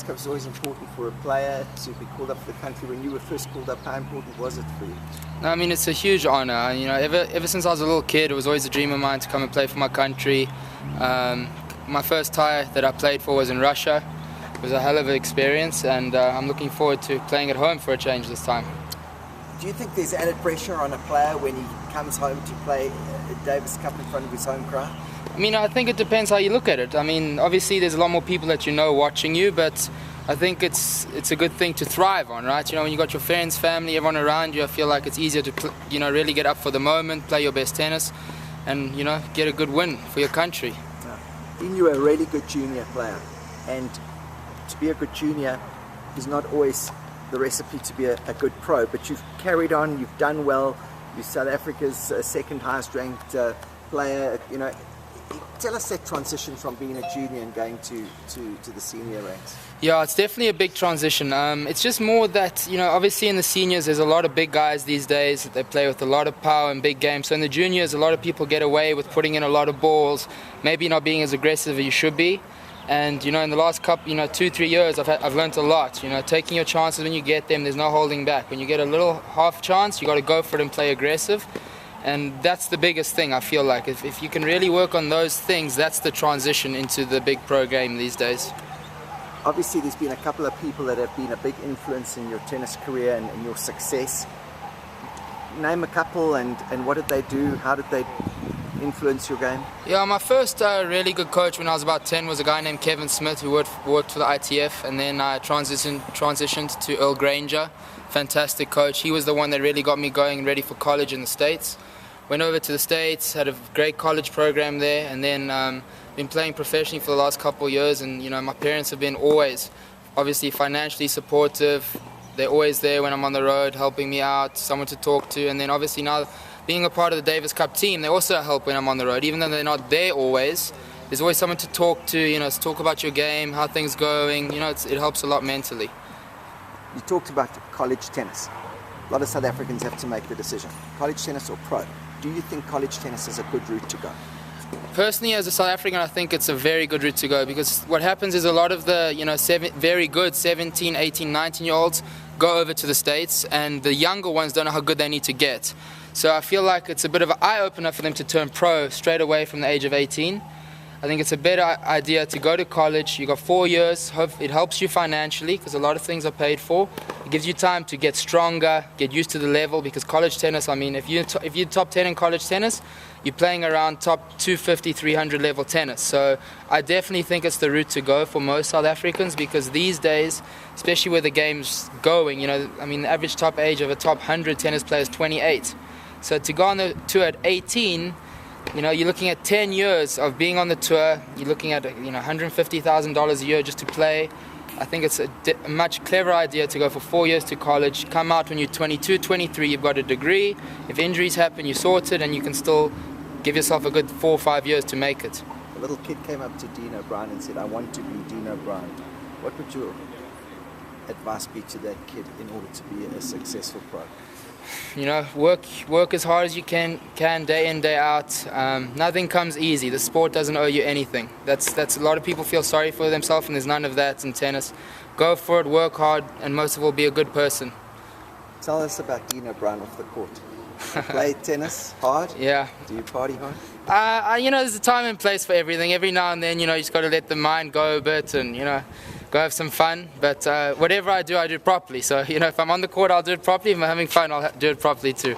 Cup is always important for a player to be called up for the country. When you were first called up, how important was it for you? No, I mean, it's a huge honour. Ever since I was a little kid, it was always a dream of mine to come and play for my country. My first tie that I played for was in Russia. It was a hell of an experience, and I'm looking forward to playing at home for a change this time. Do you think there's added pressure on a player when he comes home to play a Davis Cup in front of his home crowd? I mean, I think it depends how you look at it. I mean, obviously there's a lot more people that you know watching you, but I think it's a good thing to thrive on, right? When you got your friends, family, everyone around you, I feel like it's easier to, really get up for the moment, play your best tennis, and, get a good win for your country. Dean, you're a really good junior player, and to be a good junior is not always the recipe to be a good pro, but you've carried on, you've done well, you're South Africa's second highest ranked player. Tell us that transition from being a junior and going to the senior ranks. Yeah, it's definitely a big transition. It's just more that, obviously in the seniors there's a lot of big guys these days that they play with a lot of power and big games. So in the juniors, a lot of people get away with putting in a lot of balls, maybe not being as aggressive as you should be. And, in the last couple, 2-3 years, I've learned a lot. Taking your chances when you get them, there's no holding back. When you get a little half chance, you got to go for it and play aggressive. And that's the biggest thing, I feel like. If you can really work on those things, that's the transition into the big pro game these days. Obviously, there's been a couple of people that have been a big influence in your tennis career and your success. Name a couple and what did they do? How did they influence your game? Yeah, my first really good coach when I was about 10 was a guy named Kevin Smith who worked for the ITF, and then I transitioned to Earl Granger. Fantastic coach. He was the one that really got me going and ready for college in the States. Went over to the States, had a great college program there, and then been playing professionally for the last couple of years. And my parents have been always, obviously, financially supportive. They're always there when I'm on the road, helping me out, someone to talk to. And then obviously now, being a part of the Davis Cup team, they also help when I'm on the road, even though they're not there always. There's always someone to talk to, to talk about your game, how things going. It helps a lot mentally. You talked about college tennis. A lot of South Africans have to make the decision, college tennis or pro. Do you think college tennis is a good route to go? Personally, as a South African, I think it's a very good route to go, because what happens is a lot of the very good 17, 18, 19-year-olds go over to the States, and the younger ones don't know how good they need to get. So I feel like it's a bit of an eye-opener for them to turn pro straight away from the age of 18. I think it's a better idea to go to college. You got 4 years. It helps you financially because a lot of things are paid for. It gives you time to get stronger, get used to the level, because college tennis, I mean, if you're top 10 in college tennis, you're playing around top 250, 300 level tennis. So I definitely think it's the route to go for most South Africans, because these days, especially where the game's going, the average top age of a top 100 tennis player is 28. So to go on the tour at 18, you're looking at 10 years of being on the tour. You're looking at $150,000 a year just to play. I think it's a much cleverer idea to go for 4 years to college, come out when you're 22, 23, you've got a degree. If injuries happen, you sort it, and you can still give yourself a good 4 or 5 years to make it. A little kid came up to Dean O'Brien and said, "I want to be Dean O'Brien." What would your advice be to that kid in order to be a successful pro? Work as hard as you can day in, day out. Nothing comes easy. The sport doesn't owe you anything. That's a lot of people feel sorry for themselves, and there's none of that in tennis. Go for it, work hard, and most of all, be a good person. Tell us about Dean O'Brien off the court. You play tennis hard? Yeah. Do you party hard? There's a time and place for everything. Every now and then, you just got to let the mind go a bit and, go have some fun. But whatever I do it properly. So, if I'm on the court, I'll do it properly. If I'm having fun, I'll do it properly too.